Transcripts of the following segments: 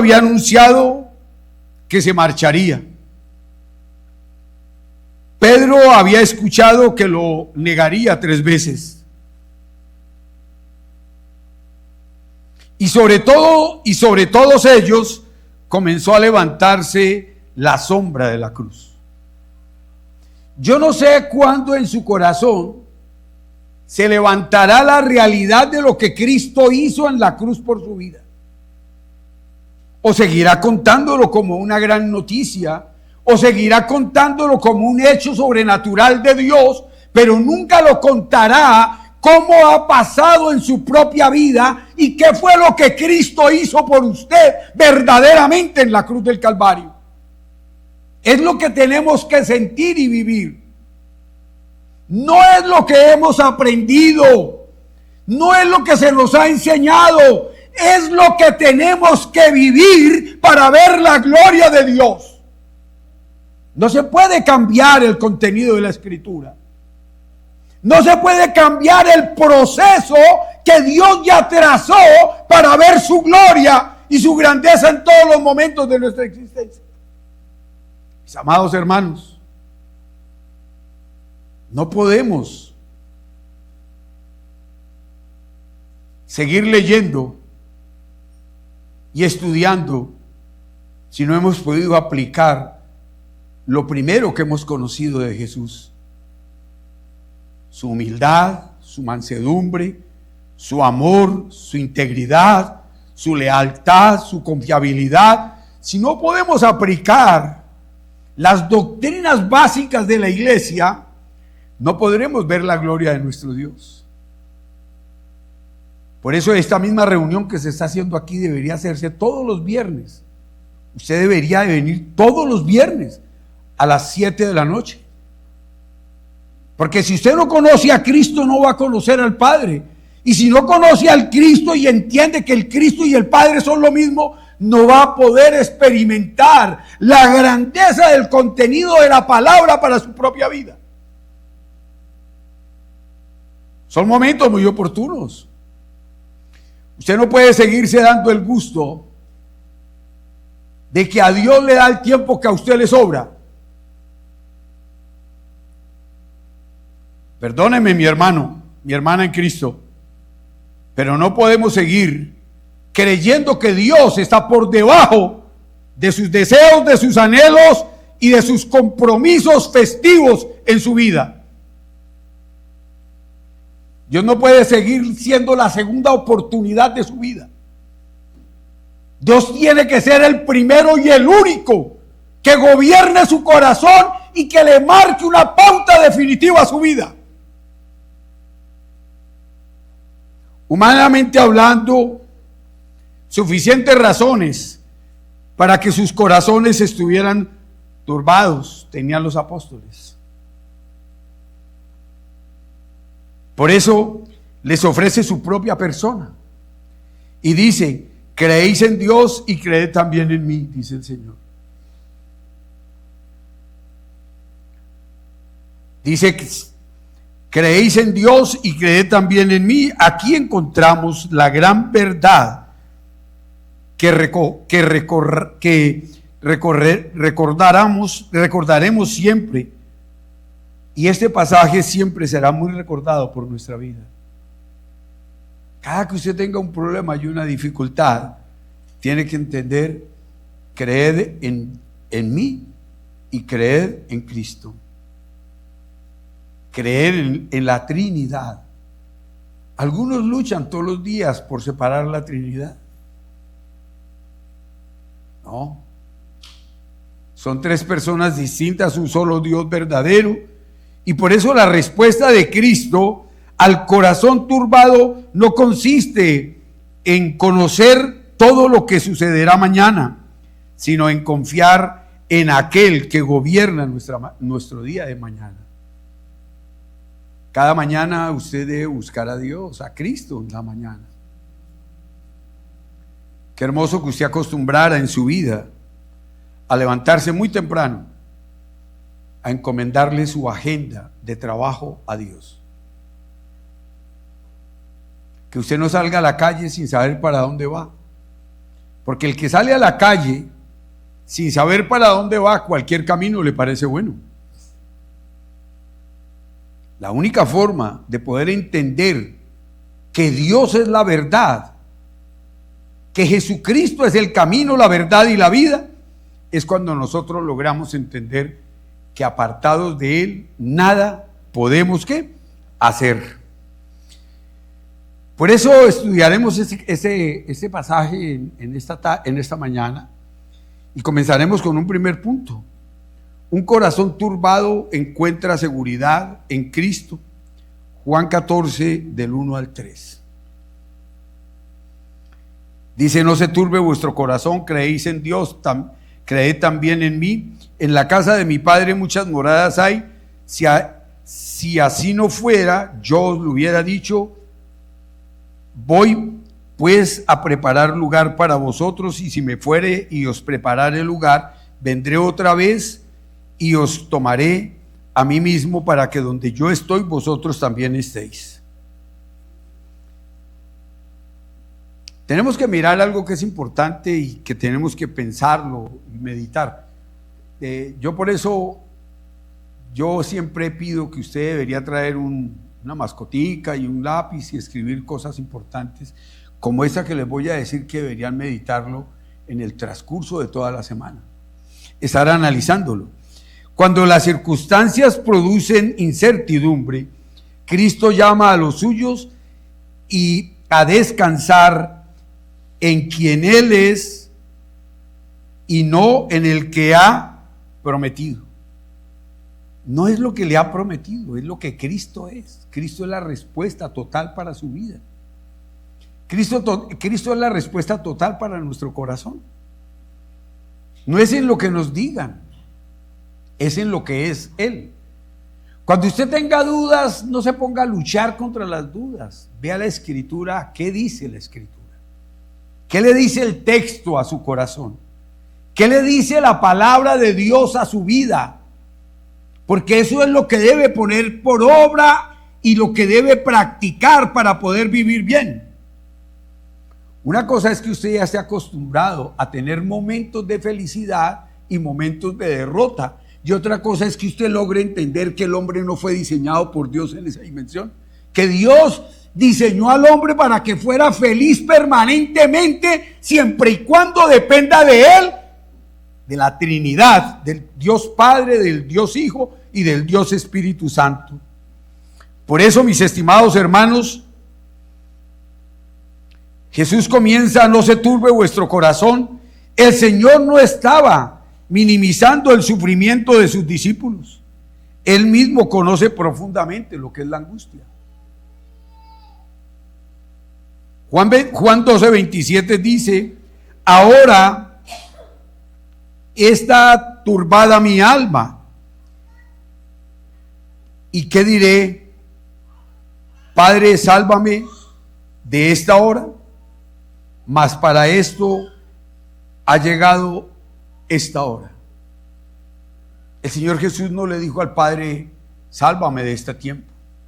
había anunciado que se marcharía. Pedro había escuchado que lo negaría 3 veces. Y sobre todos ellos comenzó a levantarse la sombra de la cruz. Yo no sé cuándo en su corazón se levantará la realidad de lo que Cristo hizo en la cruz por su vida. O seguirá contándolo como una gran noticia, o seguirá contándolo como un hecho sobrenatural de Dios, pero nunca lo contará cómo ha pasado en su propia vida y qué fue lo que Cristo hizo por usted verdaderamente en la cruz del Calvario. Es lo que tenemos que sentir y vivir. No es lo que hemos aprendido, no es lo que se nos ha enseñado, es lo que tenemos que vivir para ver la gloria de Dios. No se puede cambiar el contenido de la Escritura. No se puede cambiar el proceso que Dios ya trazó para ver su gloria y su grandeza en todos los momentos de nuestra existencia. Mis amados hermanos, no podemos seguir leyendo y estudiando si no hemos podido aplicar lo primero que hemos conocido de Jesús: su humildad, su mansedumbre, su amor, su integridad, su lealtad, su confiabilidad. Si no podemos aplicar las doctrinas básicas de la iglesia, no podremos ver la gloria de nuestro Dios. Por eso esta misma reunión que se está haciendo aquí debería hacerse todos los viernes. Usted debería de venir todos los viernes a las 7 de la noche. Porque si usted no conoce a Cristo, no va a conocer al Padre. Y si no conoce al Cristo y entiende que el Cristo y el Padre son lo mismo, no va a poder experimentar la grandeza del contenido de la palabra para su propia vida. Son momentos muy oportunos. Usted no puede seguirse dando el gusto de que a Dios le da el tiempo que a usted le sobra. Perdóneme, mi hermano, mi hermana en Cristo, pero no podemos seguir creyendo que Dios está por debajo de sus deseos, de sus anhelos y de sus compromisos festivos en su vida. Dios no puede seguir siendo la segunda oportunidad de su vida. Dios tiene que ser el primero y el único que gobierne su corazón y que le marque una pauta definitiva a su vida. Humanamente hablando, suficientes razones para que sus corazones estuvieran turbados tenían los apóstoles. Por eso les ofrece su propia persona y dice: creéis en Dios y creed también en mí, dice el Señor. Dice: creéis en Dios y creed también en mí. Aquí encontramos la gran verdad que recordaremos siempre. Y este pasaje siempre será muy recordado por nuestra vida. Cada que usted tenga un problema y una dificultad, tiene que entender: creed en mí y creed en Cristo. Creer en la Trinidad. Algunos luchan todos los días por separar la Trinidad. No. Son 3 personas distintas, un solo Dios verdadero. Y por eso la respuesta de Cristo al corazón turbado no consiste en conocer todo lo que sucederá mañana, sino en confiar en aquel que gobierna nuestro día de mañana. Cada mañana usted debe buscar a Dios, a Cristo en la mañana. Qué hermoso que usted acostumbrara en su vida a levantarse muy temprano, a encomendarle su agenda de trabajo a Dios. Que usted no salga a la calle sin saber para dónde va. Porque el que sale a la calle sin saber para dónde va, cualquier camino le parece bueno. La única forma de poder entender que Dios es la verdad, que Jesucristo es el camino, la verdad y la vida, es cuando nosotros logramos entender que apartados de Él nada podemos ¿qué? Hacer. Por eso estudiaremos ese pasaje en esta mañana y comenzaremos con un primer punto. Un corazón turbado encuentra seguridad en Cristo. Juan 14, del 1 al 3. Dice: no se turbe vuestro corazón, creéis en Dios, creed también en mí. En la casa de mi Padre muchas moradas hay. Si así no fuera, yo os lo hubiera dicho. Voy pues a preparar lugar para vosotros, y si me fuere y os preparare el lugar, vendré otra vez y os tomaré a mí mismo, para que donde yo estoy, vosotros también estéis. Tenemos que mirar algo que es importante y que tenemos que pensarlo y meditar. Yo por eso, yo siempre pido que usted debería traer una mascotica y un lápiz y escribir cosas importantes, como esa que les voy a decir, que deberían meditarlo en el transcurso de toda la semana. Estar analizándolo. Cuando las circunstancias producen incertidumbre, Cristo llama a los suyos y a descansar en quien Él es y no en el que ha prometido. No es lo que le ha prometido, es lo que Cristo es. Cristo es la respuesta total para su vida. Cristo es la respuesta total para nuestro corazón. No es en lo que nos digan, es en lo que es Él. Cuando usted tenga dudas, no se ponga a luchar contra las dudas. Vea la Escritura, ¿qué dice la Escritura? ¿Qué le dice el texto a su corazón? ¿Qué le dice la palabra de Dios a su vida? Porque eso es lo que debe poner por obra y lo que debe practicar para poder vivir bien. Una cosa es que usted ya esté acostumbrado a tener momentos de felicidad y momentos de derrota. Y otra cosa es que usted logre entender que el hombre no fue diseñado por Dios en esa dimensión. Que Dios diseñó al hombre para que fuera feliz permanentemente, siempre y cuando dependa de Él, de la Trinidad, del Dios Padre, del Dios Hijo y del Dios Espíritu Santo. Por eso, mis estimados hermanos, Jesús comienza: no se turbe vuestro corazón. El Señor no estaba minimizando el sufrimiento de sus discípulos. Él mismo conoce profundamente lo que es la angustia. Juan 12, 27 dice: ahora está turbada mi alma. ¿Y qué diré? Padre, sálvame de esta hora. Mas para esto ha llegado esta hora. El Señor Jesús no le dijo al Padre: sálvame de este tiempo,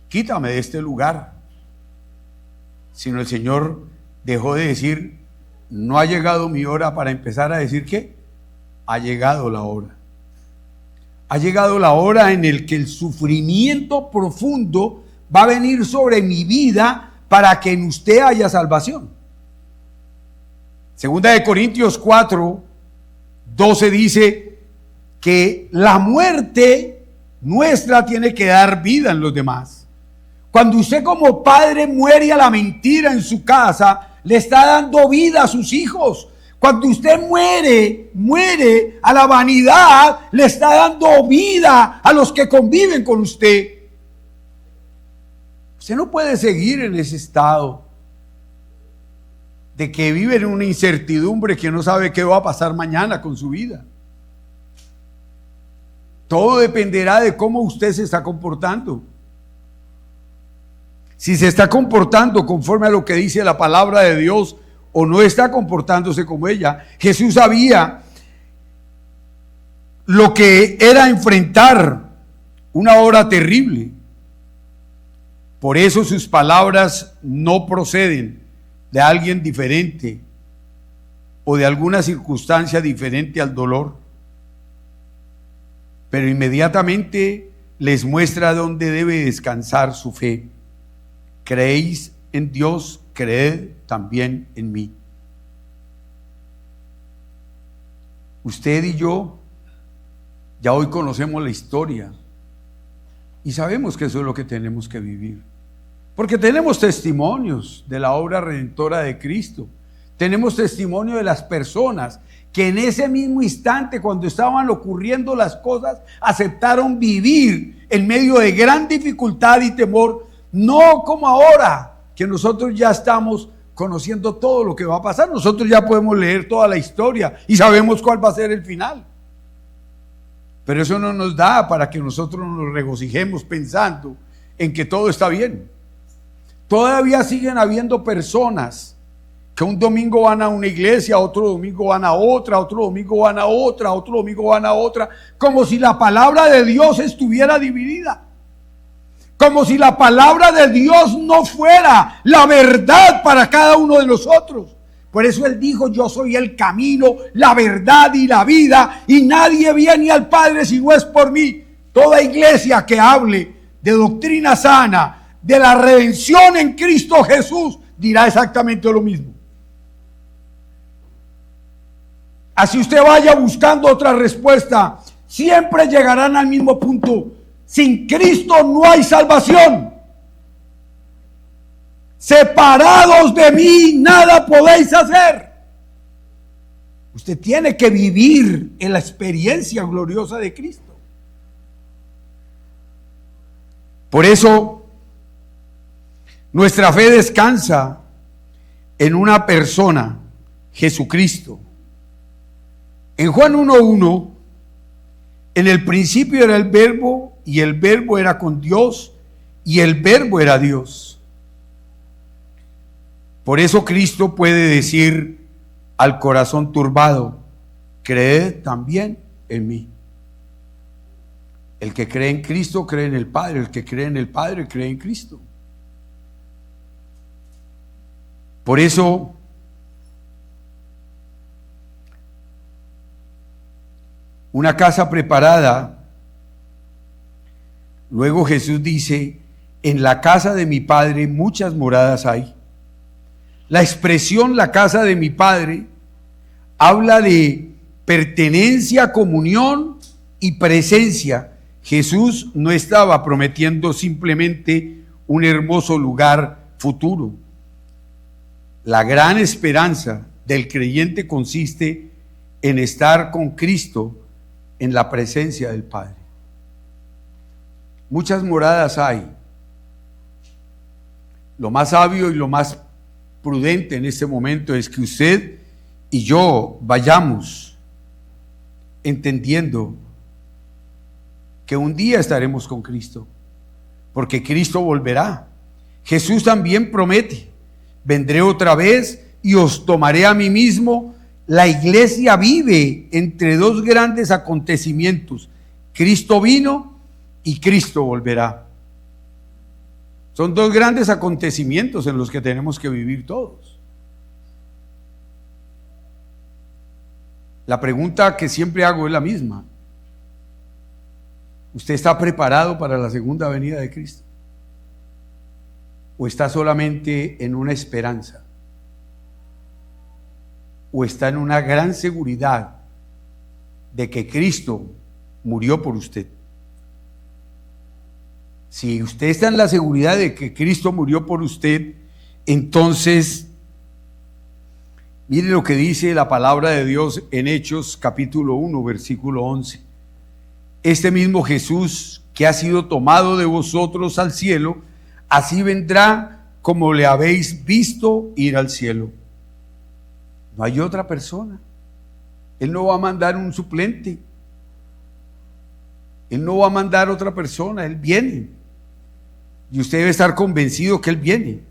quítame de este lugar. Sino el Señor dejó de decir: no ha llegado mi hora, para empezar a decir que ha llegado la hora. Ha llegado la hora en el que el sufrimiento profundo va a venir sobre mi vida para que en usted haya salvación. Segunda de Corintios 4, 12 dice que la muerte nuestra tiene que dar vida en los demás. Cuando usted como padre muere a la mentira en su casa, le está dando vida a sus hijos. Cuando usted muere a la vanidad, le está dando vida a los que conviven con usted. Usted no puede seguir en ese estado de que vive en una incertidumbre, que no sabe qué va a pasar mañana con su vida. Todo dependerá de cómo usted se está comportando. Si se está comportando conforme a lo que dice la palabra de Dios, o no está comportándose como ella. Jesús sabía lo que era enfrentar una hora terrible. Por eso sus palabras no proceden de alguien diferente o de alguna circunstancia diferente al dolor, pero inmediatamente les muestra dónde debe descansar su fe. Creéis en Dios, creed también en mí. Usted y yo ya hoy conocemos la historia y sabemos que eso es lo que tenemos que vivir, porque tenemos testimonios de la obra redentora de Cristo. Tenemos testimonio de las personas que en ese mismo instante, cuando estaban ocurriendo las cosas, aceptaron vivir en medio de gran dificultad y temor, no como ahora, que nosotros ya estamos conociendo todo lo que va a pasar. Nosotros ya podemos leer toda la historia y sabemos cuál va a ser el final. Pero eso no nos da para que nosotros nos regocijemos pensando en que todo está bien. Todavía siguen habiendo personas que un domingo van a una iglesia, otro domingo van a otra, otro domingo van a otra, otro domingo van a otra, como si la palabra de Dios estuviera dividida, como si la palabra de Dios no fuera la verdad para cada uno de nosotros. Por eso Él dijo: yo soy el camino, la verdad y la vida, y nadie viene al Padre si no es por mí. Toda iglesia que hable de doctrina sana, de la redención en Cristo Jesús, dirá exactamente lo mismo. Así usted vaya buscando otra respuesta, siempre llegarán al mismo punto: sin Cristo no hay salvación. Separados de mí nada podéis hacer. Usted tiene que vivir en la experiencia gloriosa de Cristo. Por eso nuestra fe descansa en una persona, Jesucristo. En Juan 1:1, en el principio era el Verbo, y el Verbo era con Dios, y el Verbo era Dios. Por eso Cristo puede decir al corazón turbado: creed también en mí. El que cree en Cristo cree en el Padre, el que cree en el Padre cree en Cristo. Por eso una casa preparada, luego Jesús dice: en la casa de mi Padre muchas moradas hay. La expresión la casa de mi Padre habla de pertenencia, comunión y presencia. Jesús no estaba prometiendo simplemente un hermoso lugar futuro. La gran esperanza del creyente consiste en estar con Cristo en la presencia del Padre. Muchas moradas hay. Lo más sabio y lo más prudente en este momento es que usted y yo vayamos entendiendo que un día estaremos con Cristo, porque Cristo volverá. Jesús también promete: vendré otra vez y os tomaré a mí mismo. La iglesia vive entre dos grandes acontecimientos: Cristo vino y Cristo volverá. Son dos grandes acontecimientos en los que tenemos que vivir todos. La pregunta que siempre hago es la misma: ¿usted está preparado para la segunda venida de Cristo? ¿O está solamente en una esperanza? ¿O está en una gran seguridad de que Cristo murió por usted? Si usted está en la seguridad de que Cristo murió por usted, entonces mire lo que dice la palabra de Dios en Hechos capítulo 1, versículo 11. Este mismo Jesús que ha sido tomado de vosotros al cielo, así vendrá como le habéis visto ir al cielo. No hay otra persona. Él no va a mandar un suplente. Él no va a mandar otra persona. Él viene. Y usted debe estar convencido que Él viene.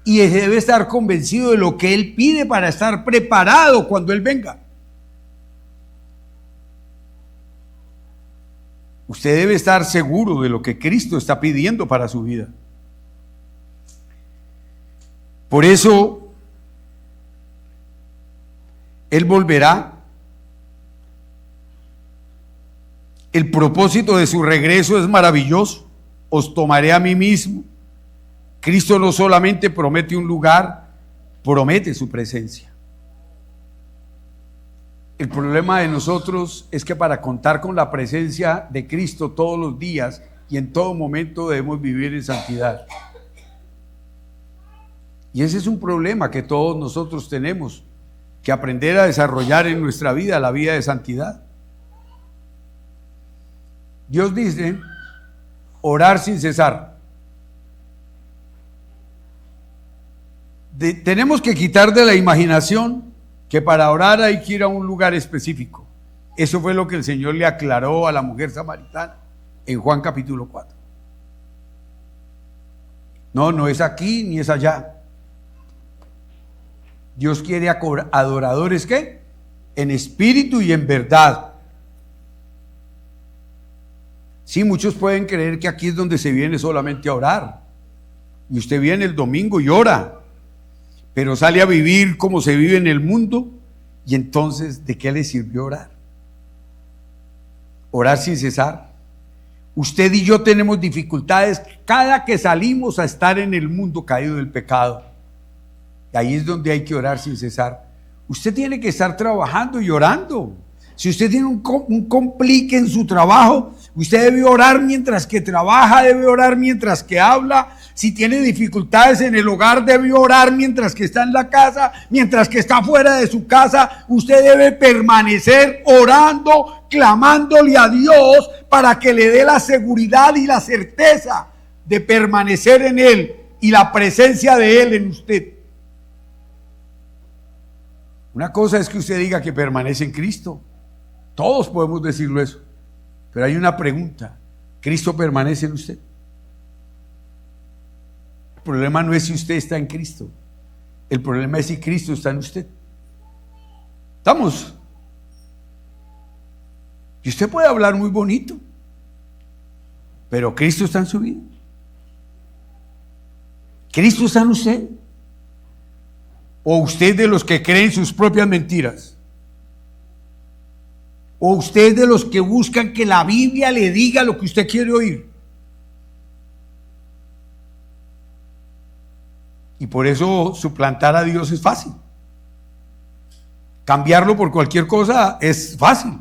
Y debe estar convencido de lo que Él pide para estar preparado cuando Él venga. Usted debe estar seguro de lo que Cristo está pidiendo para su vida. Por eso Él volverá. El propósito de su regreso es maravilloso. Os tomaré a mí mismo. Cristo no solamente promete un lugar, promete su presencia. El problema de nosotros es que para contar con la presencia de Cristo todos los días y en todo momento debemos vivir en santidad. Y ese es un problema que todos nosotros tenemos que aprender a desarrollar en nuestra vida, la vida de santidad. Dios dice, orar sin cesar. Tenemos que quitar de la imaginación que para orar hay que ir a un lugar específico. Eso fue lo que el Señor le aclaró a la mujer samaritana en Juan capítulo 4. No, no es aquí ni es allá. Dios quiere adoradores, ¿qué? En espíritu y en verdad. Sí, muchos pueden creer que aquí es donde se viene solamente a orar. Y usted viene el domingo y ora, pero sale a vivir como se vive en el mundo. Y entonces, ¿de qué le sirvió orar? Orar sin cesar. Usted y yo tenemos dificultades cada que salimos a estar en el mundo caído del pecado. Ahí es donde hay que orar sin cesar. Usted tiene que estar trabajando y orando. Si usted tiene un complique en su trabajo, usted debe orar mientras que trabaja, debe orar mientras que habla. Si tiene dificultades en el hogar, debe orar mientras que está en la casa, mientras que está fuera de su casa. Usted debe permanecer orando, clamándole a Dios para que le dé la seguridad y la certeza de permanecer en Él y la presencia de Él en usted. Una cosa es que usted diga que permanece en Cristo. Todos podemos decirlo eso. Pero hay una pregunta. ¿Cristo permanece en usted? El problema no es si usted está en Cristo. El problema es si Cristo está en usted. ¿Estamos? Y usted puede hablar muy bonito, pero Cristo está en su vida. ¿Cristo está en usted? ¿O usted de los que creen sus propias mentiras? ¿O usted de los que buscan que la Biblia le diga lo que usted quiere oír? Y por eso suplantar a Dios es fácil. Cambiarlo por cualquier cosa es fácil.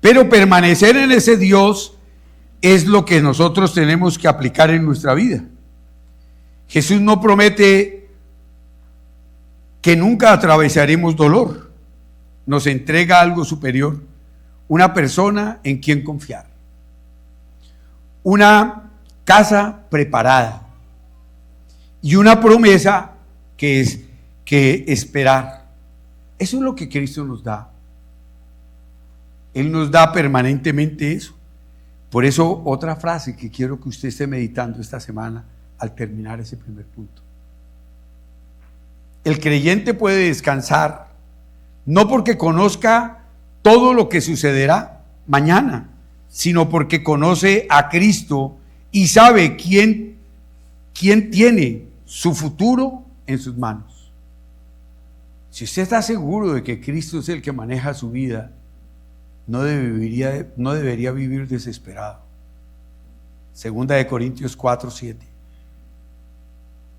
Pero permanecer en ese Dios es lo que nosotros tenemos que aplicar en nuestra vida. Jesús no promete que nunca atravesaremos dolor. Nos entrega algo superior, una persona en quien confiar, una casa preparada y una promesa que es que esperar. Eso es lo que Cristo nos da. Él nos da permanentemente eso. Por eso, otra frase que quiero que usted esté meditando esta semana al terminar ese primer punto. El creyente puede descansar, no porque conozca todo lo que sucederá mañana, sino porque conoce a Cristo y sabe quién tiene su futuro en sus manos. Si usted está seguro de que Cristo es el que maneja su vida, no debería vivir desesperado. Segunda de Corintios 4:7.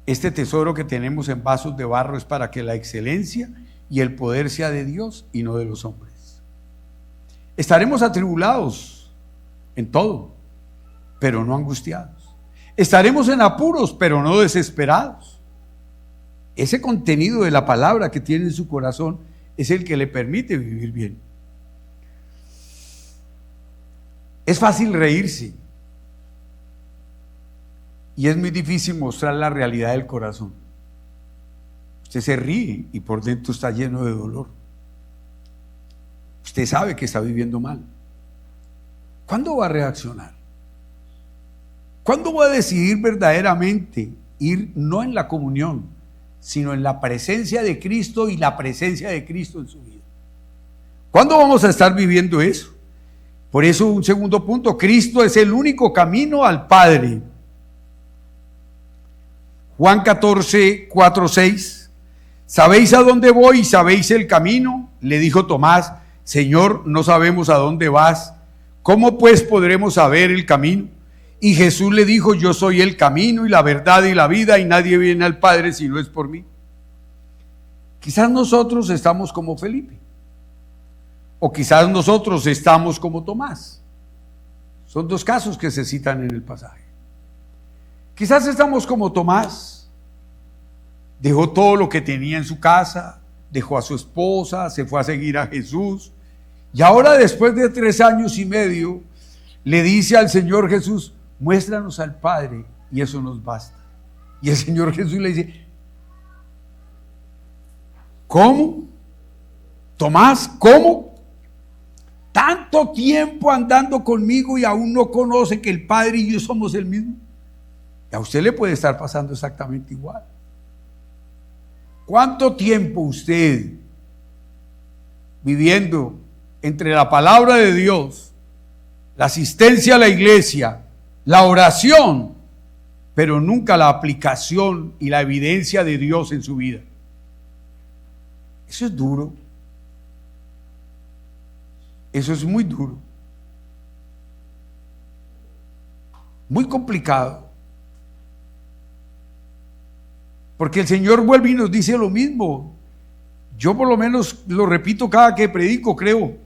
Este tesoro que tenemos en vasos de barro es para que la excelencia y el poder sea de Dios y no de los hombres. Estaremos atribulados en todo, pero no angustiados. Estaremos en apuros, pero no desesperados. Ese contenido de la palabra que tiene en su corazón es el que le permite vivir bien. Es fácil reírse y es muy difícil mostrar la realidad del corazón. Usted se ríe y por dentro está lleno de dolor. Usted sabe que está viviendo mal. ¿Cuándo va a reaccionar? ¿Cuándo va a decidir verdaderamente ir no en la comunión, sino en la presencia de Cristo y la presencia de Cristo en su vida? ¿Cuándo vamos a estar viviendo eso? Por eso, un segundo punto, Cristo es el único camino al Padre. Juan 14, 4, 6. ¿Sabéis a dónde voy y sabéis el camino? Le dijo Tomás, Señor, no sabemos a dónde vas. ¿Cómo pues podremos saber el camino? Y Jesús le dijo, yo soy el camino y la verdad y la vida, y nadie viene al Padre si no es por mí. Quizás nosotros estamos como Felipe, o quizás nosotros estamos como Tomás. Son dos casos que se citan en el pasaje. Quizás estamos como Tomás. Dejó todo lo que tenía en su casa, dejó a su esposa, se fue a seguir a Jesús. Y ahora, después de 3 años y medio, le dice al Señor Jesús, muéstranos al Padre y eso nos basta. Y el Señor Jesús le dice, ¿cómo? Tomás, ¿cómo? Tanto tiempo andando conmigo y aún no conoce que el Padre y yo somos el mismo. Y a usted le puede estar pasando exactamente igual. ¿Cuánto tiempo usted viviendo entre la palabra de Dios, la asistencia a la iglesia, la oración, pero nunca la aplicación y la evidencia de Dios en su vida? Eso es duro. Eso es muy duro. Muy complicado. Porque el Señor vuelve y nos dice lo mismo. Yo por lo menos lo repito cada que predico, creo.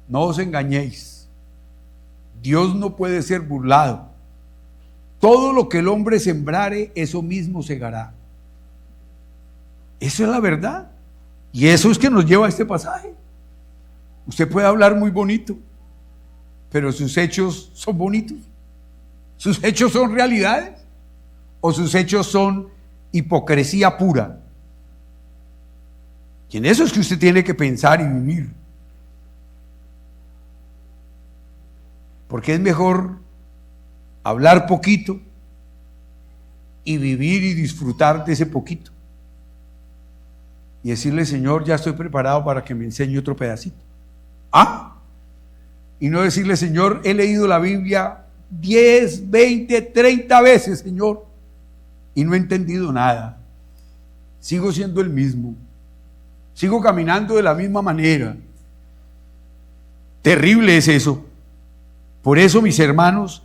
No os engañéis. Dios no puede ser burlado. Todo lo que el hombre sembrare, eso mismo segará. Eso es la verdad. Y eso es que nos lleva a este pasaje. Usted puede hablar muy bonito, pero sus hechos son bonitos. Sus hechos son realidades, o sus hechos son hipocresía pura. Y en eso es que usted tiene que pensar y vivir. Porque es mejor hablar poquito y vivir y disfrutar de ese poquito. Y decirle, Señor, ya estoy preparado para que me enseñe otro pedacito. Y no decirle, Señor, he leído la Biblia 10, 20, 30 veces, Señor, y no he entendido nada. Sigo siendo el mismo. Sigo caminando de la misma manera. Terrible es eso. Por eso, mis hermanos,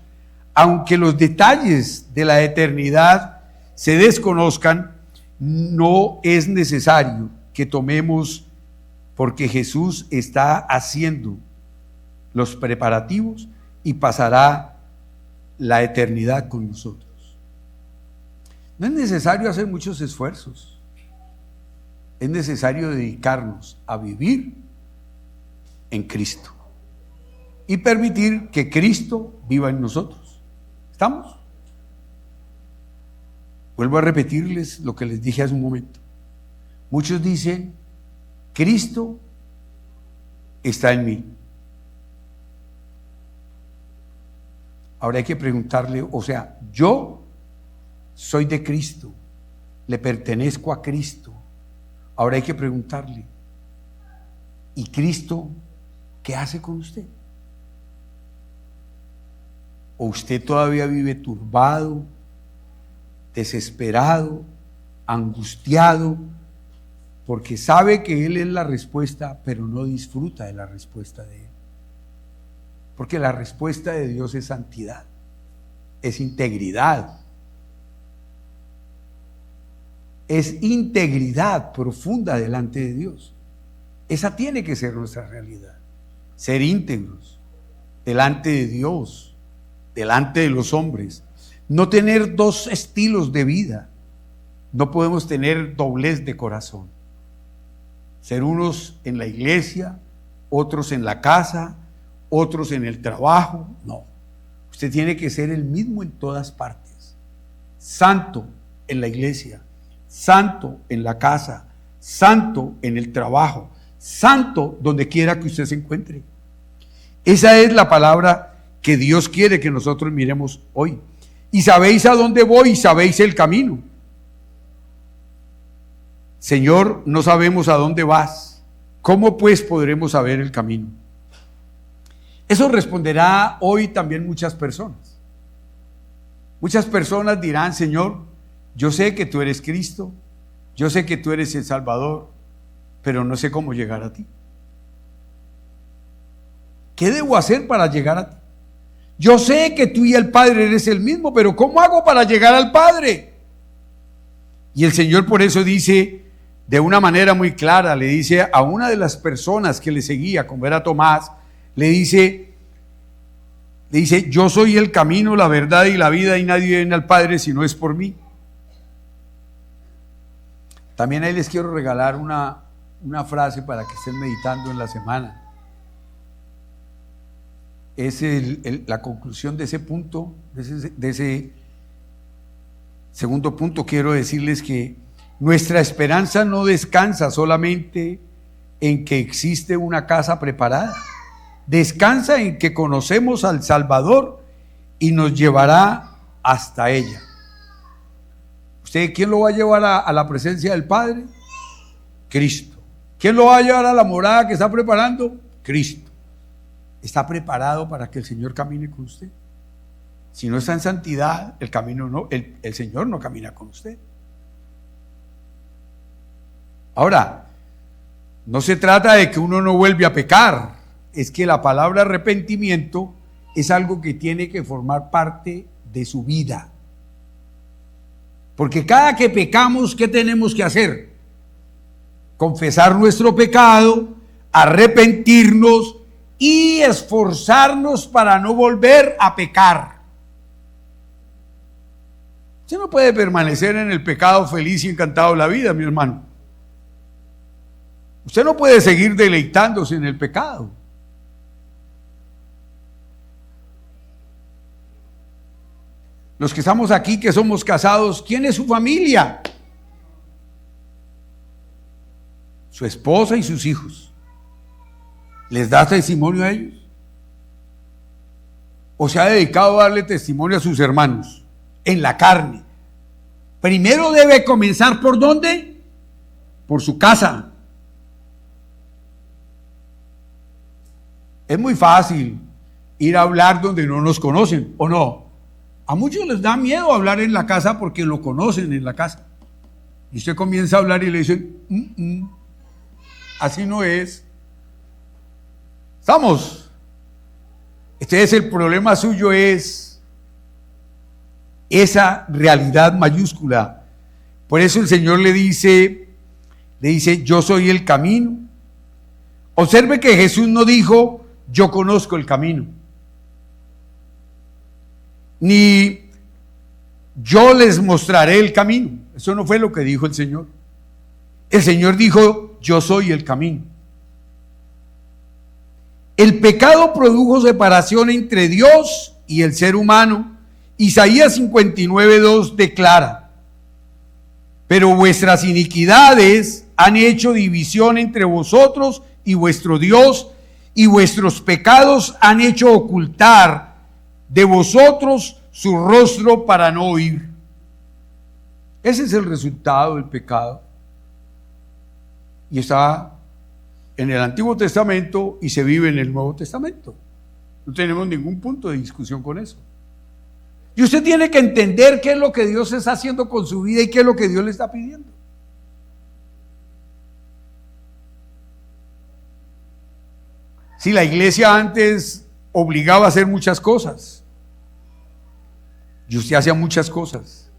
aunque los detalles de la eternidad se desconozcan, no es necesario que tomemos, porque Jesús está haciendo los preparativos y pasará la eternidad con nosotros. No es necesario hacer muchos esfuerzos. Es necesario dedicarnos a vivir en Cristo y permitir que Cristo viva en nosotros. ¿Estamos? Vuelvo a repetirles lo que les dije hace un momento. Muchos dicen, Cristo está en mí. Ahora hay que preguntarle, o sea, yo soy de Cristo, le pertenezco a Cristo. Ahora hay que preguntarle, ¿y Cristo qué hace con usted? ¿O usted todavía vive turbado, desesperado, angustiado, porque sabe que Él es la respuesta, pero no disfruta de la respuesta de Él? Porque la respuesta de Dios es santidad, es integridad. Es integridad profunda delante de Dios. Esa tiene que ser nuestra realidad. Ser íntegros delante de Dios, delante de los hombres. No tener dos estilos de vida. No podemos tener doblez de corazón. Ser unos en la iglesia, otros en la casa, otros en el trabajo. No. Usted tiene que ser el mismo en todas partes. Santo en la iglesia, santo en la casa, santo en el trabajo, santo donde quiera que usted se encuentre. Esa es la palabra que Dios quiere que nosotros miremos hoy. Y sabéis a dónde voy y sabéis el camino. Señor, no sabemos a dónde vas. ¿Cómo pues podremos saber el camino? Eso responderá hoy también muchas personas. Muchas personas dirán, Señor, yo sé que tú eres Cristo, yo sé que tú eres el Salvador, pero no sé cómo llegar a ti. ¿Qué debo hacer para llegar a ti? Yo sé que tú y el Padre eres el mismo, pero ¿cómo hago para llegar al Padre? Y el Señor por eso dice, de una manera muy clara, le dice a una de las personas que le seguía, como era Tomás, le dice, yo soy el camino, la verdad y la vida, y nadie viene al Padre si no es por mí. También ahí les quiero regalar una frase para que estén meditando en la semana. Es la conclusión de ese punto, de ese segundo punto. Quiero decirles que nuestra esperanza no descansa solamente en que existe una casa preparada. Descansa en que conocemos al Salvador y nos llevará hasta ella. ¿Usted quién lo va a llevar a la presencia del Padre? Cristo. ¿Quién lo va a llevar a la morada que está preparando? Cristo. ¿Está preparado para que el Señor camine con usted? Si no está en santidad, el Señor no camina con usted. Ahora, no se trata de que uno no vuelve a pecar, es que la palabra arrepentimiento es algo que tiene que formar parte de su vida. Porque cada que pecamos, ¿qué tenemos que hacer? Confesar nuestro pecado, arrepentirnos y esforzarnos para no volver a pecar. Usted no puede permanecer en el pecado feliz y encantado de la vida, mi hermano. Usted no puede seguir deleitándose en el pecado. Los que estamos aquí, que somos casados, ¿quién es su familia? Su esposa y sus hijos. ¿Les da testimonio a ellos? ¿O se ha dedicado a darle testimonio a sus hermanos? En la carne. Primero debe comenzar ¿por dónde? Por su casa. Es muy fácil ir a hablar donde no nos conocen, ¿o no? A muchos les da miedo hablar en la casa porque lo conocen en la casa. Y usted comienza a hablar y le dicen, así no es. ¿Estamos? Entonces el problema suyo es esa realidad mayúscula. Por eso el Señor le dice, yo soy el camino. Observe que Jesús no dijo, yo conozco el camino. Ni yo les mostraré el camino. Eso no fue lo que dijo el Señor. El Señor dijo, yo soy el camino. El pecado produjo separación entre Dios y el ser humano. Isaías 59:2 declara, pero vuestras iniquidades han hecho división entre vosotros y vuestro Dios, y vuestros pecados han hecho ocultar de vosotros su rostro para no oír. Ese es el resultado del pecado. Y está en el Antiguo Testamento y se vive en el Nuevo Testamento. No tenemos ningún punto de discusión con eso. Y usted tiene que entender qué es lo que Dios está haciendo con su vida y qué es lo que Dios le está pidiendo. Si la iglesia antes obligaba a hacer muchas cosas, y usted hacía muchas cosas,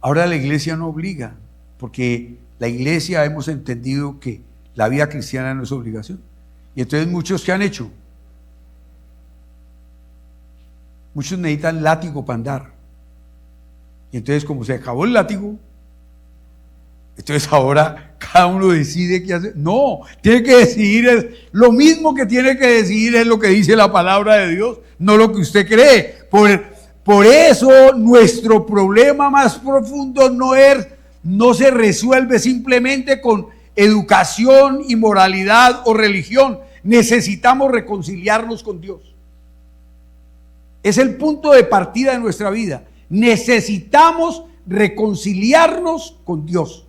ahora la iglesia no obliga, porque la iglesia hemos entendido que la vida cristiana no es obligación. Y entonces muchos, ¿qué han hecho? Muchos necesitan látigo para andar. Y entonces, como se acabó el látigo, entonces ahora cada uno decide qué hacer. No, tiene que decidir, lo mismo que tiene que decidir es lo que dice la palabra de Dios, no lo que usted cree. Por eso nuestro problema más profundo no se resuelve simplemente con educación y moralidad o religión. Necesitamos reconciliarnos con Dios. Es el punto de partida de nuestra vida. Necesitamos reconciliarnos con Dios.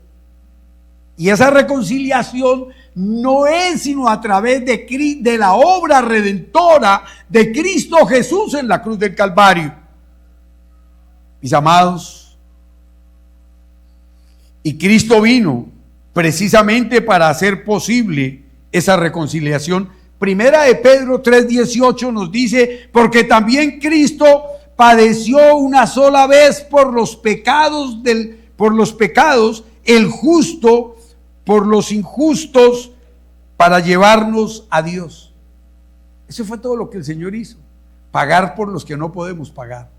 Y esa reconciliación no es sino a través de la obra redentora de Cristo Jesús en la cruz del Calvario. Mis amados, Y Cristo vino precisamente para hacer posible esa reconciliación. Primera de Pedro 3:18 nos dice, porque también Cristo padeció una sola vez por los pecados, el justo por los injustos, para llevarnos a Dios. Eso fue todo lo que el Señor hizo, pagar por los que no podemos pagar.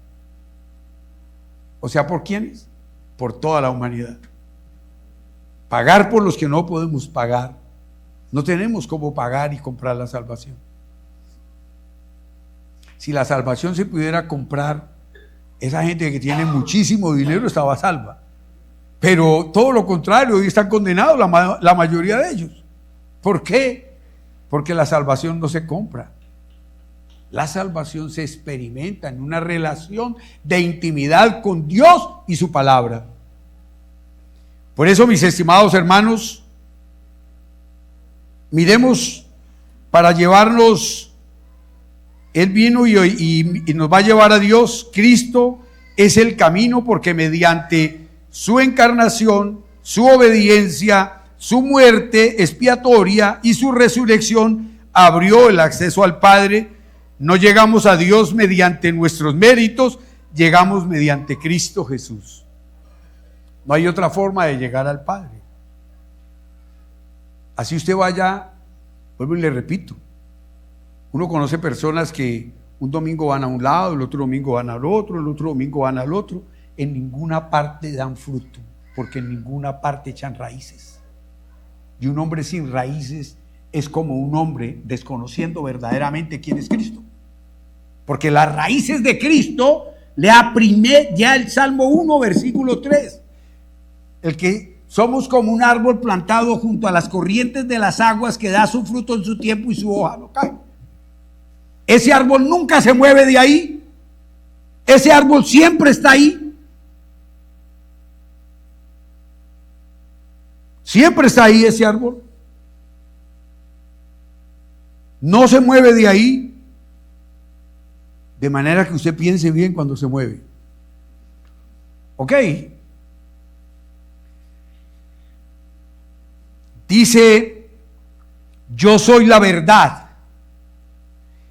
O sea, ¿por quiénes? Por toda la humanidad. Pagar por los que no podemos pagar. No tenemos cómo pagar y comprar la salvación. Si la salvación se pudiera comprar, esa gente que tiene muchísimo dinero estaba salva. Pero todo lo contrario, hoy están condenados la mayoría de ellos. ¿Por qué? Porque la salvación no se compra. La salvación se experimenta en una relación de intimidad con Dios y su palabra. Por eso, mis estimados hermanos, miremos para llevarnos. Él vino y nos va a llevar a Dios. Cristo es el camino, porque mediante su encarnación, su obediencia, su muerte expiatoria y su resurrección abrió el acceso al Padre. No llegamos a Dios mediante nuestros méritos, llegamos mediante Cristo Jesús. No hay otra forma de llegar al Padre. Así usted vaya, vuelvo y le repito, uno conoce personas que un domingo van a un lado, el otro domingo van al otro, el otro domingo van al otro. En ninguna parte dan fruto, porque en ninguna parte echan raíces. Y un hombre sin raíces es como un hombre desconociendo verdaderamente quién es Cristo. Porque las raíces de Cristo le aprime ya el Salmo 1, versículo 3. El que somos como un árbol plantado junto a las corrientes de las aguas, que da su fruto en su tiempo y su hoja no cae. Ese árbol nunca se mueve de ahí. Ese árbol siempre está ahí. Siempre está ahí ese árbol. No se mueve de ahí. De manera que usted piense bien cuando se mueve. Ok. Dice, yo soy la verdad.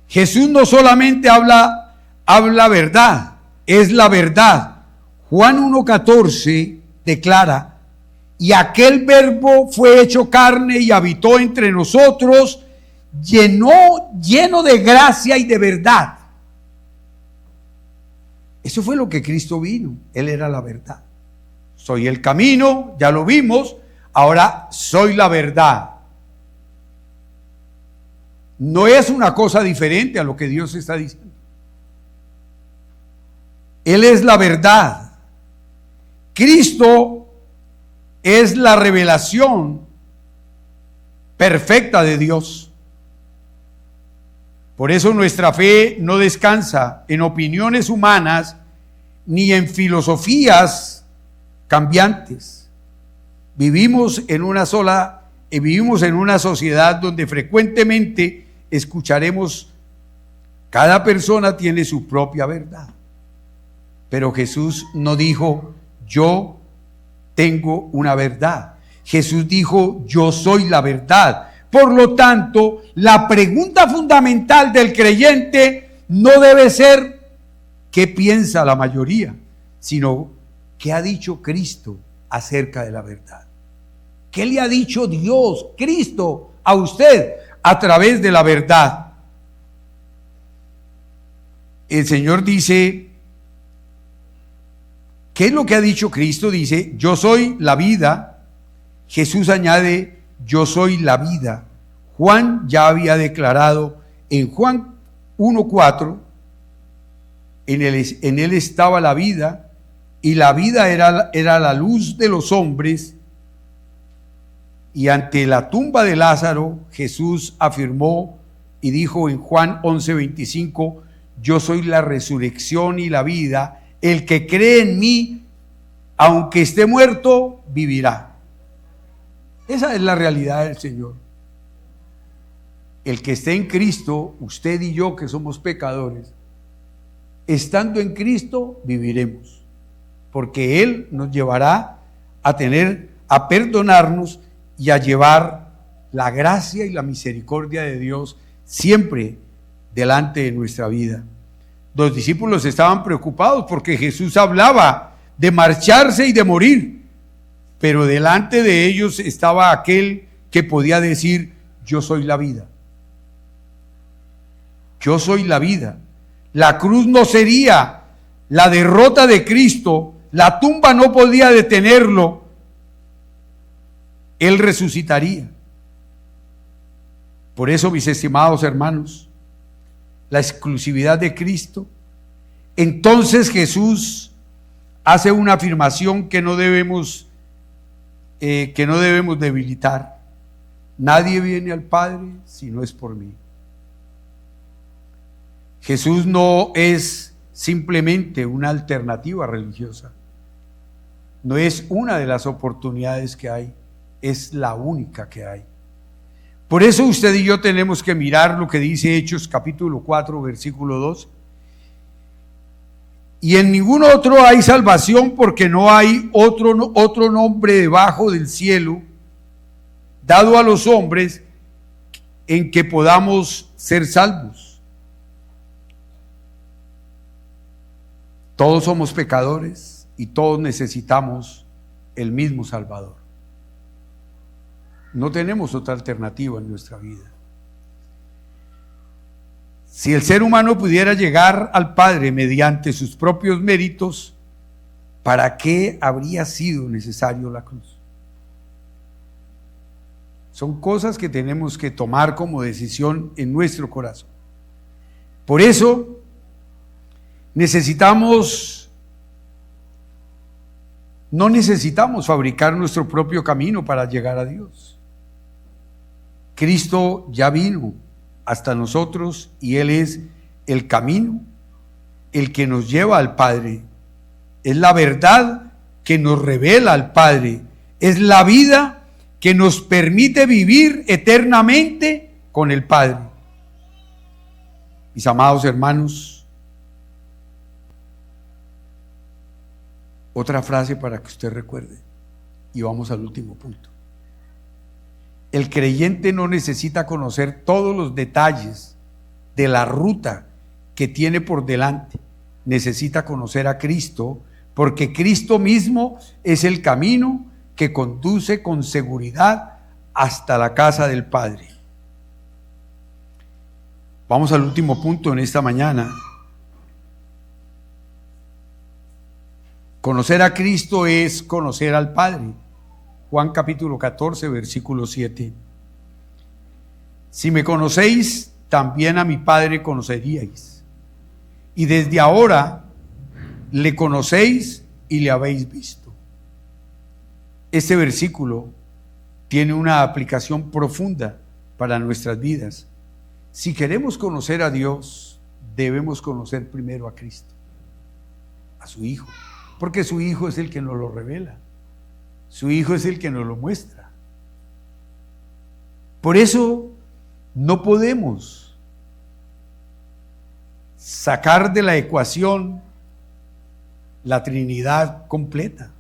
Jesús no solamente habla verdad, es la verdad. Juan 1:14 declara, y aquel verbo fue hecho carne y habitó entre nosotros, lleno de gracia y de verdad. Eso fue lo que Cristo vino. Él era la verdad. Soy el camino, ya lo vimos. Ahora soy la verdad. No es una cosa diferente a lo que Dios está diciendo. Él es la verdad. Cristo es la revelación perfecta de Dios. Por eso nuestra fe no descansa en opiniones humanas ni en filosofías cambiantes. Vivimos en una sociedad donde frecuentemente escucharemos: cada persona tiene su propia verdad. Pero Jesús no dijo: yo tengo una verdad. Jesús dijo: yo soy la verdad. Por lo tanto, la pregunta fundamental del creyente no debe ser ¿qué piensa la mayoría?, sino ¿qué ha dicho Cristo acerca de la verdad? ¿Qué le ha dicho Dios, Cristo, a usted a través de la verdad? El Señor dice, ¿qué es lo que ha dicho Cristo? Dice: yo soy la vida. Jesús añade: yo soy la vida. Juan ya había declarado en Juan 1:4, en él estaba la vida, y la vida era la luz de los hombres. Y ante la tumba de Lázaro, Jesús afirmó y dijo en Juan 11:25: yo soy la resurrección y la vida. El que cree en mí, aunque esté muerto, vivirá. Esa es la realidad del Señor. El que esté en Cristo, usted y yo que somos pecadores, estando en Cristo viviremos, porque Él nos llevará a tener a perdonarnos y a llevar la gracia y la misericordia de Dios siempre delante de nuestra vida. Los discípulos estaban preocupados porque Jesús hablaba de marcharse y de morir, pero delante de ellos estaba aquel que podía decir: yo soy la vida. Yo soy la vida. La cruz no sería la derrota de Cristo, la tumba no podía detenerlo, Él resucitaría. Por eso, mis estimados hermanos, la exclusividad de Cristo. Entonces Jesús hace una afirmación que no debemos debilitar: nadie viene al Padre si no es por mí. Jesús no es simplemente una alternativa religiosa, no es una de las oportunidades que hay, es la única que hay. Por eso usted y yo tenemos que mirar lo que dice Hechos capítulo 4 versículo 2. Y en ningún otro hay salvación, porque no hay otro nombre debajo del cielo dado a los hombres en que podamos ser salvos. Todos somos pecadores y todos necesitamos el mismo Salvador. No tenemos otra alternativa en nuestra vida. Si el ser humano pudiera llegar al Padre mediante sus propios méritos, ¿para qué habría sido necesario la cruz? Son cosas que tenemos que tomar como decisión en nuestro corazón. Por eso no necesitamos fabricar nuestro propio camino para llegar a Dios. Cristo ya vino hasta nosotros y Él es el camino, el que nos lleva al Padre. Es la verdad que nos revela al Padre. Es la vida que nos permite vivir eternamente con el Padre. Mis amados hermanos, otra frase para que usted recuerde, y vamos al último punto. El creyente no necesita conocer todos los detalles de la ruta que tiene por delante. Necesita conocer a Cristo, porque Cristo mismo es el camino que conduce con seguridad hasta la casa del Padre. Vamos al último punto en esta mañana. Conocer a Cristo es conocer al Padre. Juan capítulo 14, versículo 7. Si me conocéis, también a mi Padre conoceríais. Y desde ahora le conocéis y le habéis visto. Este versículo tiene una aplicación profunda para nuestras vidas. Si queremos conocer a Dios, debemos conocer primero a Cristo, a su Hijo, porque su Hijo es el que nos lo revela. Su Hijo es el que nos lo muestra. Por eso no podemos sacar de la ecuación la Trinidad completa.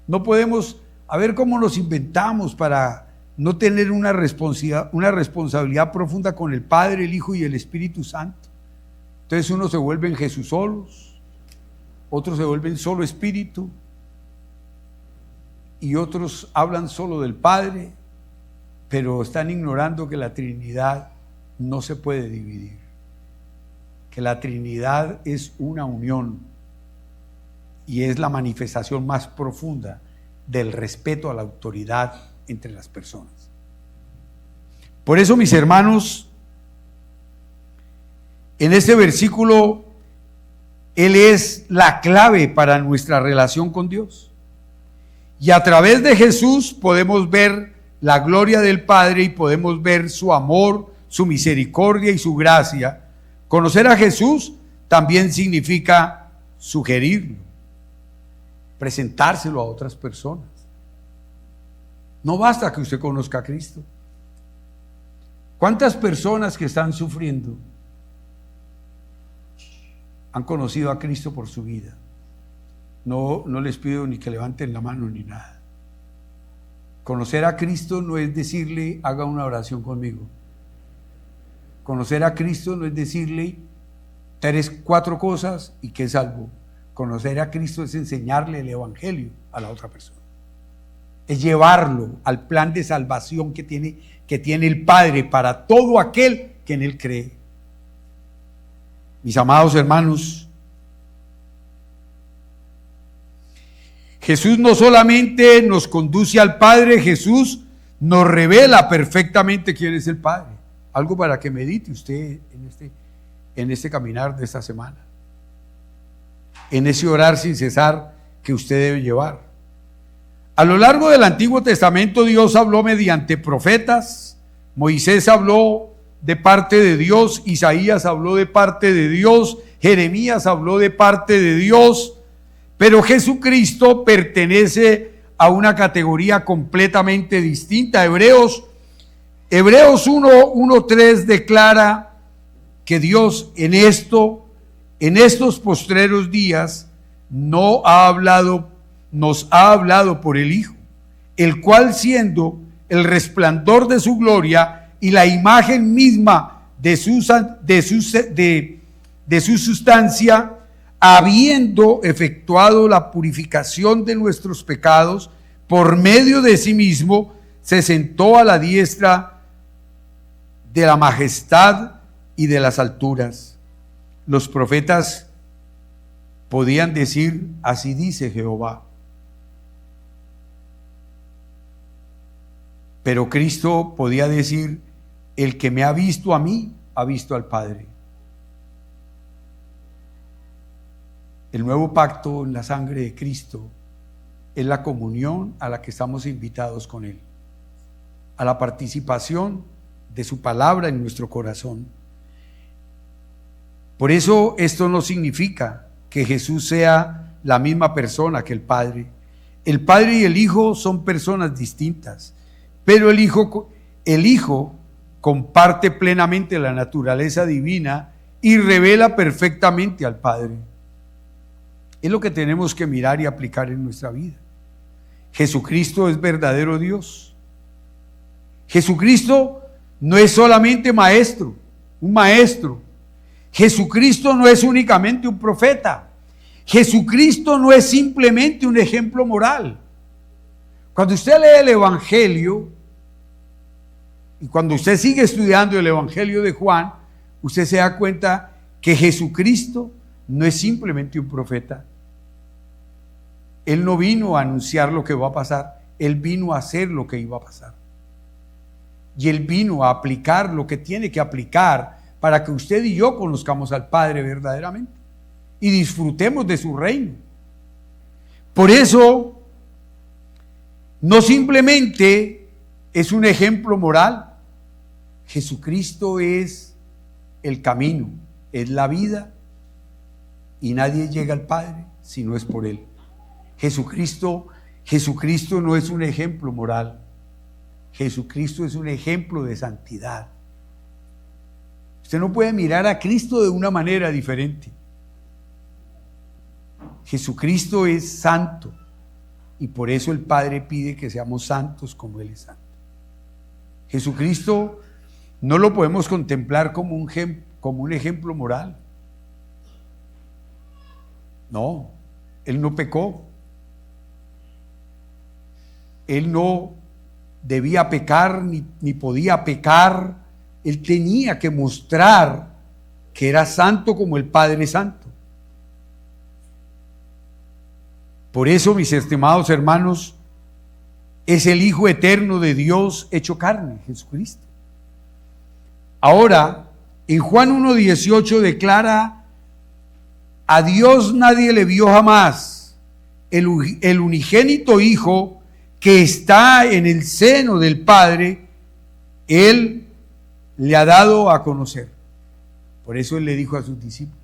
No podemos, a ver cómo nos inventamos para no tener una responsabilidad profunda con el Padre, el Hijo y el Espíritu Santo. Entonces unos se vuelven Jesús solos, otros se vuelven solo Espíritu, y otros hablan solo del Padre, pero están ignorando que la Trinidad no se puede dividir, que la Trinidad es una unión y es la manifestación más profunda del respeto a la autoridad entre las personas. Por eso, mis hermanos, en este versículo, Él es la clave para nuestra relación con Dios. Y a través de Jesús podemos ver la gloria del Padre y podemos ver su amor, su misericordia y su gracia. Conocer a Jesús también significa sugerirlo, presentárselo a otras personas. No basta que usted conozca a Cristo. ¿Cuántas personas que están sufriendo han conocido a Cristo por su vida? No les pido ni que levanten la mano ni nada. Conocer a Cristo no es decirle, haga una oración conmigo. Conocer a Cristo no es decirle 3, 4 cosas y que es salvo. Conocer a Cristo es enseñarle el evangelio a la otra persona. Es llevarlo al plan de salvación que tiene el Padre para todo aquel que en Él cree. Mis amados hermanos, Jesús no solamente nos conduce al Padre, Jesús nos revela perfectamente quién es el Padre. Algo para que medite usted en este caminar de esta semana, en ese orar sin cesar que usted debe llevar. A lo largo del Antiguo Testamento Dios habló mediante profetas. Moisés habló de parte de Dios, Isaías habló de parte de Dios, Jeremías habló de parte de Dios, pero Jesucristo pertenece a una categoría completamente distinta. Hebreos 1:3 declara que Dios en estos postreros días nos ha hablado por el Hijo, el cual siendo el resplandor de su gloria y la imagen misma de su sustancia, habiendo efectuado la purificación de nuestros pecados por medio de sí mismo, se sentó a la diestra de la majestad y de las alturas. Los profetas podían decir, así dice Jehová. Pero Cristo podía decir, el que me ha visto a mí, ha visto al Padre. El nuevo pacto en la sangre de Cristo es la comunión a la que estamos invitados con Él, a la participación de su palabra en nuestro corazón. Por eso esto no significa que Jesús sea la misma persona que el Padre. El Padre y el Hijo son personas distintas, pero el Hijo comparte plenamente la naturaleza divina y revela perfectamente al Padre. Es lo que tenemos que mirar y aplicar en nuestra vida. Jesucristo es verdadero Dios. Jesucristo no es solamente un maestro. Jesucristo no es únicamente un profeta. Jesucristo no es simplemente un ejemplo moral. Cuando usted lee el Evangelio y cuando usted sigue estudiando el Evangelio de Juan, usted se da cuenta que Jesucristo no es simplemente un profeta. Él no vino a anunciar lo que va a pasar, Él vino a hacer lo que iba a pasar. Y Él vino a aplicar lo que tiene que aplicar para que usted y yo conozcamos al Padre verdaderamente y disfrutemos de su reino. Por eso, no simplemente es un ejemplo moral. Jesucristo es el camino, es la vida, y nadie llega al Padre si no es por Él. Jesucristo no es un ejemplo moral. Jesucristo es un ejemplo de santidad. Usted no puede mirar a Cristo de una manera diferente. Jesucristo es santo y por eso el Padre pide que seamos santos como Él es santo. Jesucristo no lo podemos contemplar como un ejemplo moral. No, Él no pecó. Él no debía pecar ni podía pecar. Él tenía que mostrar que era santo como el Padre Santo. Por eso, mis estimados hermanos, es el Hijo eterno de Dios hecho carne, Jesucristo. Ahora, en Juan 1:18 declara: a Dios nadie le vio jamás. El unigénito Hijo que está en el seno del Padre, Él le ha dado a conocer. Por eso Él le dijo a sus discípulos: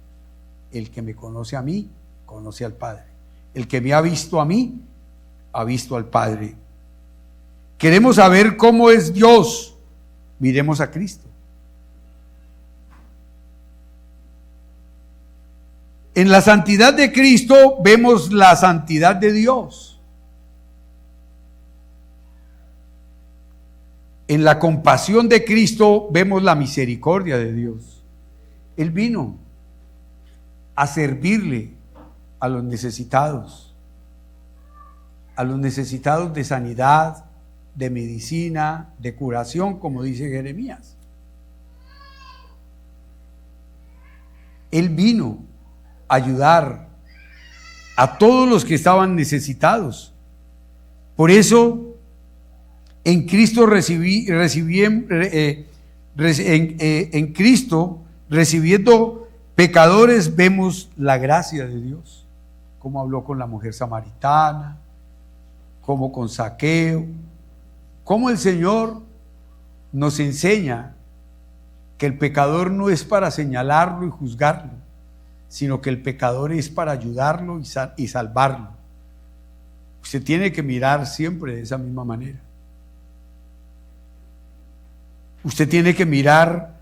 el que me conoce a mí, conoce al Padre. El que me ha visto a mí, ha visto al Padre. ¿Queremos saber cómo es Dios? Miremos a Cristo. En la santidad de Cristo vemos la santidad de Dios. En la compasión de Cristo vemos la misericordia de Dios. Él vino a servirle a los necesitados de sanidad, de medicina, de curación, como dice Jeremías. Él vino a ayudar a todos los que estaban necesitados. Por eso, en Cristo en Cristo, recibiendo pecadores, vemos la gracia de Dios. Como habló con la mujer samaritana, como con Zaqueo, como el Señor nos enseña que el pecador no es para señalarlo y juzgarlo, sino que el pecador es para ayudarlo y salvarlo. Usted tiene que mirar siempre de esa misma manera. Usted tiene que mirar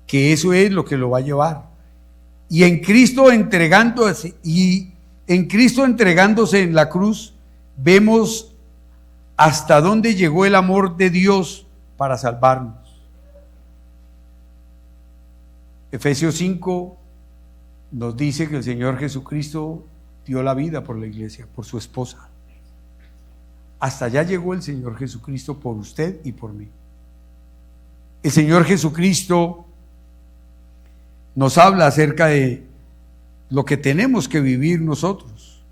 que eso es lo que lo va a llevar. Y en Cristo entregándose en la cruz, vemos hasta dónde llegó el amor de Dios para salvarnos. Efesios 5 nos dice que el Señor Jesucristo dio la vida por la iglesia, por su esposa. Hasta allá llegó el Señor Jesucristo por usted y por mí. El Señor Jesucristo nos habla acerca de lo que tenemos que vivir nosotros.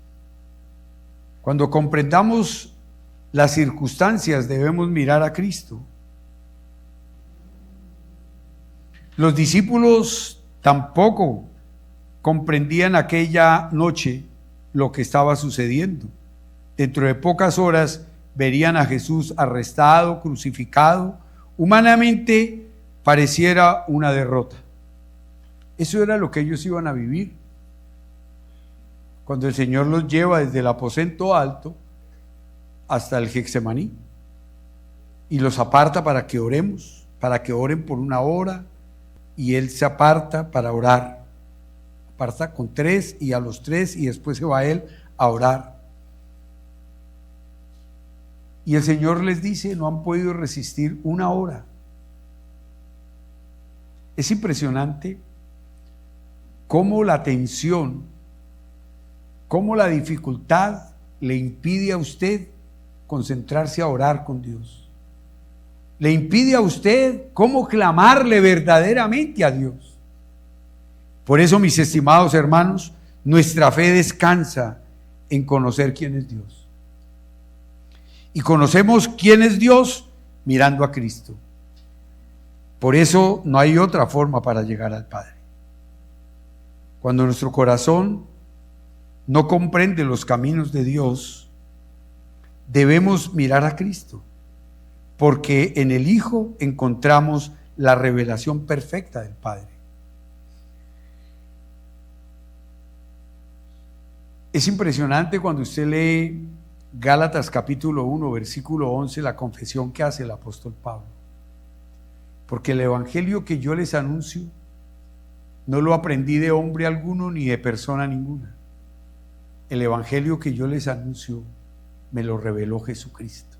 Cuando comprendamos las circunstancias, debemos mirar a Cristo. Los discípulos tampoco comprendían aquella noche lo que estaba sucediendo. Dentro de pocas horas verían a Jesús arrestado, crucificado. Humanamente pareciera una derrota. Eso era lo que ellos iban a vivir. Cuando el Señor los lleva desde el aposento alto hasta el Getsemaní y los aparta para que oremos, para que oren por una hora, y Él se aparta para orar. Aparta con 3 y a los 3, y después se va Él a orar. Y el Señor les dice: no han podido resistir una hora. Es impresionante cómo la tensión, cómo la dificultad le impide a usted concentrarse a orar con Dios. Le impide a usted cómo clamarle verdaderamente a Dios. Por eso, mis estimados hermanos, nuestra fe descansa en conocer quién es Dios. Y conocemos quién es Dios mirando a Cristo. Por eso no hay otra forma para llegar al Padre. Cuando nuestro corazón no comprende los caminos de Dios, debemos mirar a Cristo, porque en el Hijo encontramos la revelación perfecta del Padre. Es impresionante cuando usted lee Gálatas capítulo 1, versículo 11, la confesión que hace el apóstol Pablo. Porque el evangelio que yo les anuncio no lo aprendí de hombre alguno ni de persona ninguna. El evangelio que yo les anuncio me lo reveló Jesucristo.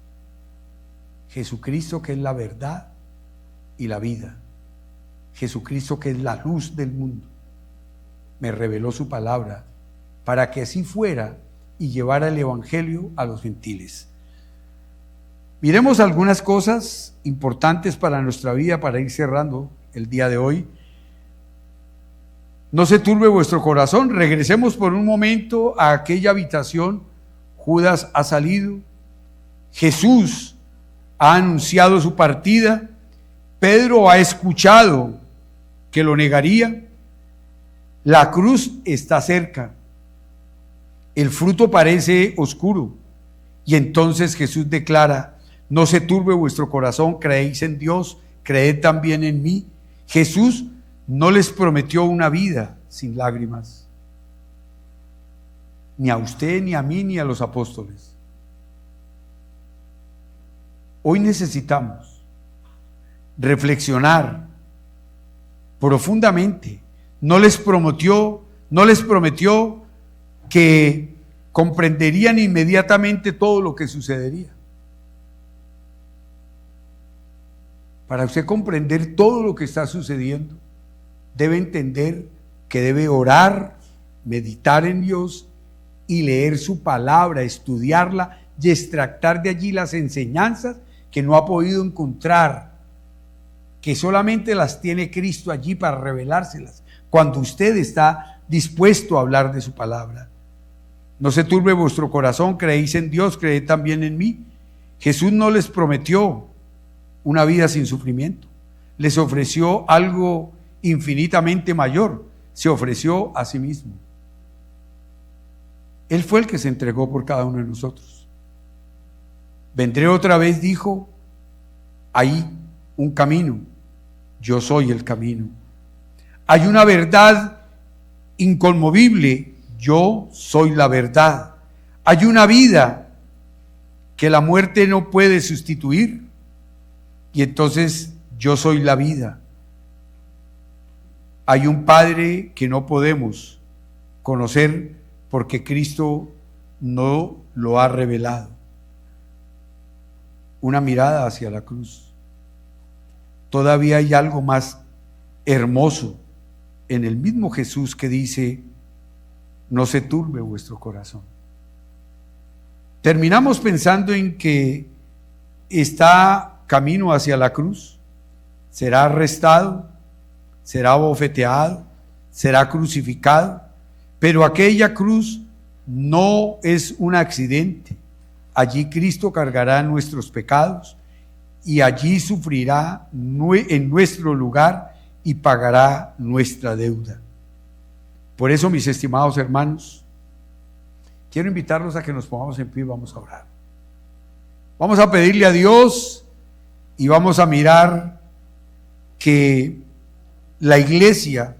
Jesucristo, que es la verdad y la vida. Jesucristo, que es la luz del mundo. Me reveló su palabra para que así fuera y llevara el evangelio a los gentiles. Miremos algunas cosas importantes para nuestra vida para ir cerrando el día de hoy. No se turbe vuestro corazón. Regresemos por un momento a aquella habitación. Judas ha salido. Jesús ha anunciado su partida. Pedro ha escuchado que lo negaría. La cruz está cerca. El fruto parece oscuro. Y entonces Jesús declara: no se turbe vuestro corazón, creéis en Dios, creed también en mí. Jesús no les prometió una vida sin lágrimas, ni a usted, ni a mí, ni a los apóstoles. Hoy necesitamos reflexionar profundamente. No les prometió que comprenderían inmediatamente todo lo que sucedería. Para usted comprender todo lo que está sucediendo, debe entender que debe orar, meditar en Dios y leer su palabra, estudiarla y extractar de allí las enseñanzas que no ha podido encontrar, que solamente las tiene Cristo allí para revelárselas, cuando usted está dispuesto a hablar de su palabra. No se turbe vuestro corazón, creéis en Dios, creed también en mí. Jesús no les prometió una vida sin sufrimiento, les ofreció algo infinitamente mayor, se ofreció a sí mismo. Él fue el que se entregó por cada uno de nosotros. Vendré otra vez, dijo, hay un camino, yo soy el camino. Hay una verdad inconmovible, yo soy la verdad. Hay una vida que la muerte no puede sustituir, y entonces yo soy la vida. Hay un Padre que no podemos conocer porque Cristo no lo ha revelado. Una mirada hacia la cruz. Todavía hay algo más hermoso en el mismo Jesús que dice: no se turbe vuestro corazón. Terminamos pensando en que está camino hacia la cruz, será arrestado, será bofeteado, será crucificado, pero aquella cruz no es un accidente. Allí Cristo cargará nuestros pecados y allí sufrirá en nuestro lugar y pagará nuestra deuda. Por eso, mis estimados hermanos, quiero invitarlos a que nos pongamos en pie y vamos a orar. Vamos a pedirle a Dios y vamos a mirar que la iglesia,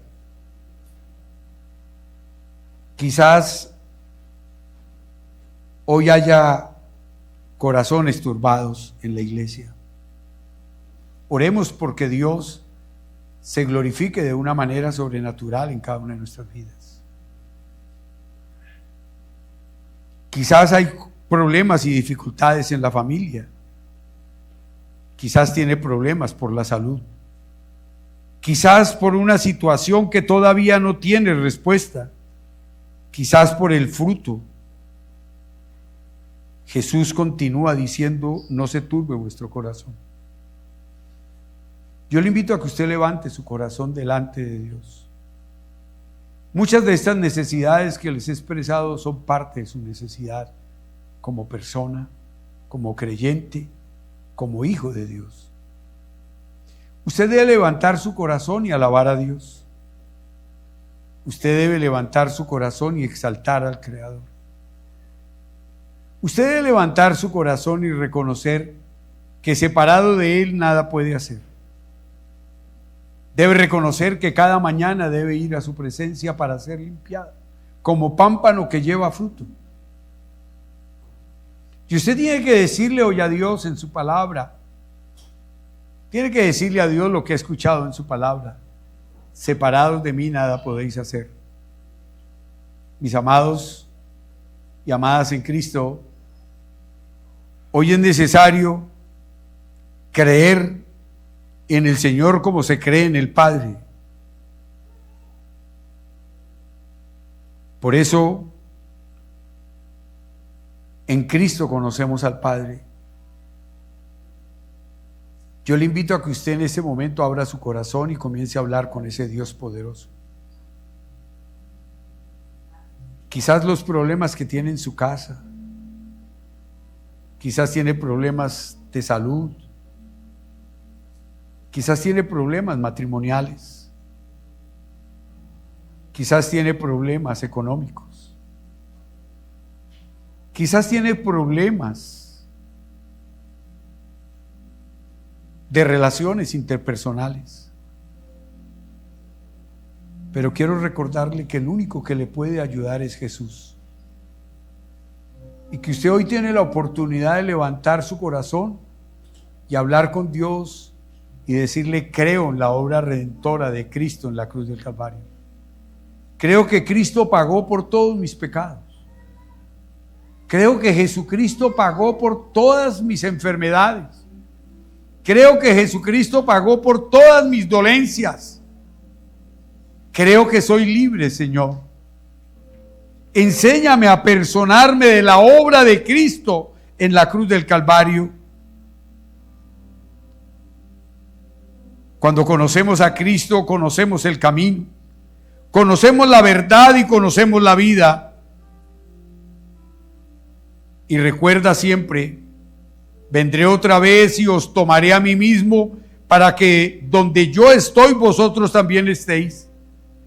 quizás hoy haya corazones turbados en la iglesia. Oremos porque Dios se glorifique de una manera sobrenatural en cada una de nuestras vidas. Quizás hay problemas y dificultades en la familia. Quizás tiene problemas por la salud. Quizás por una situación que todavía no tiene respuesta. Quizás por el fruto. Jesús continúa diciendo: no se turbe vuestro corazón. Yo le invito a que usted levante su corazón delante de Dios. Muchas de estas necesidades que les he expresado son parte de su necesidad como persona, como creyente, como hijo de Dios. Usted debe levantar su corazón y alabar a Dios. Usted debe levantar su corazón y exaltar al Creador. Usted debe levantar su corazón y reconocer que separado de Él nada puede hacer. Debe reconocer que cada mañana debe ir a su presencia para ser limpiada, como pámpano que lleva fruto. Y usted tiene que decirle hoy a Dios en su palabra, tiene que decirle a Dios lo que ha escuchado en su palabra: separados de mí nada podéis hacer. Mis amados y amadas en Cristo, hoy es necesario creer en el Señor como se cree en el Padre. Por eso, en Cristo conocemos al Padre. Yo le invito a que usted en este momento abra su corazón y comience a hablar con ese Dios poderoso. Quizás los problemas que tiene en su casa, quizás tiene problemas de salud, quizás tiene problemas matrimoniales, quizás tiene problemas económicos, quizás tiene problemas de relaciones interpersonales. Pero quiero recordarle que el único que le puede ayudar es Jesús. Y que usted hoy tiene la oportunidad de levantar su corazón y hablar con Dios y decirle: creo en la obra redentora de Cristo en la cruz del Calvario. Creo que Cristo pagó por todos mis pecados. Creo que Jesucristo pagó por todas mis enfermedades. Creo que Jesucristo pagó por todas mis dolencias. Creo que soy libre, Señor. Enséñame a personarme de la obra de Cristo en la cruz del Calvario. Cuando conocemos a Cristo, conocemos el camino, conocemos la verdad y conocemos la vida. Y recuerda siempre, vendré otra vez y os tomaré a mí mismo para que donde yo estoy, vosotros también estéis.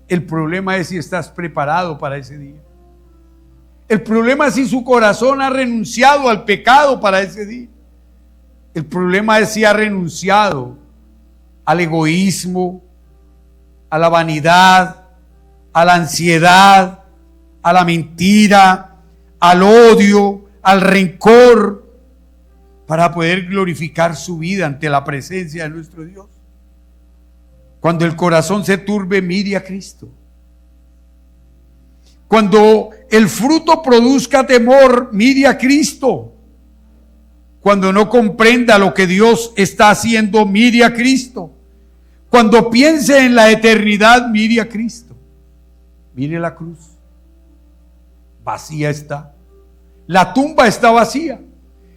El problema es si estás preparado para ese día. El problema es si su corazón ha renunciado al pecado para ese día. El problema es si ha renunciado al egoísmo, a la vanidad, a la ansiedad, a la mentira, al odio, al rencor, para poder glorificar su vida ante la presencia de nuestro Dios. Cuando el corazón se turbe, mire a Cristo. Cuando el fruto produzca temor, mire a Cristo. Cuando no comprenda lo que Dios está haciendo, mire a Cristo. Cuando piense en la eternidad, mire a Cristo. Mire la cruz. Vacía está. La tumba está vacía.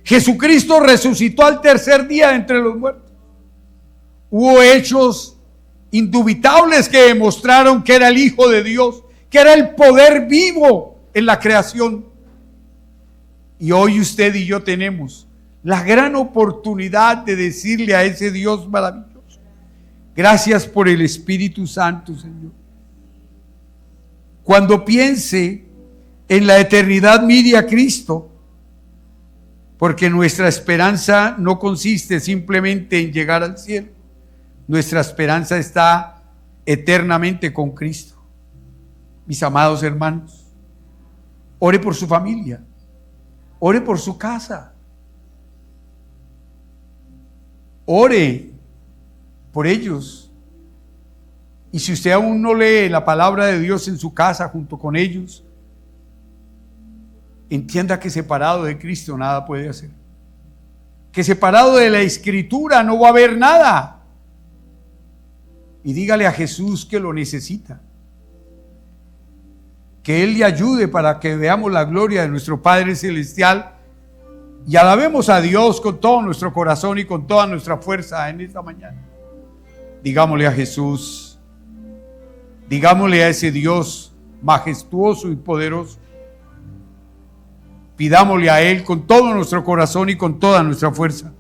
Jesucristo resucitó al tercer día de entre los muertos. Hubo hechos indubitables que demostraron que era el Hijo de Dios, que era el poder vivo en la creación. Y hoy usted y yo tenemos la gran oportunidad de decirle a ese Dios maravilloso: gracias por el Espíritu Santo, Señor. Cuando piense en la eternidad, mire a Cristo, porque nuestra esperanza no consiste simplemente en llegar al cielo. Nuestra esperanza está eternamente con Cristo. Mis amados hermanos, ore por su familia, ore por su casa, ore por ellos. Y si usted aún no lee la palabra de Dios en su casa junto con ellos, entienda que separado de Cristo nada puede hacer, que separado de la Escritura no va a haber nada. Y dígale a Jesús que lo necesita, que Él le ayude para que veamos la gloria de nuestro Padre Celestial y alabemos a Dios con todo nuestro corazón y con toda nuestra fuerza en esta mañana. Digámosle a Jesús, digámosle a ese Dios majestuoso y poderoso, pidámosle a Él con todo nuestro corazón y con toda nuestra fuerza: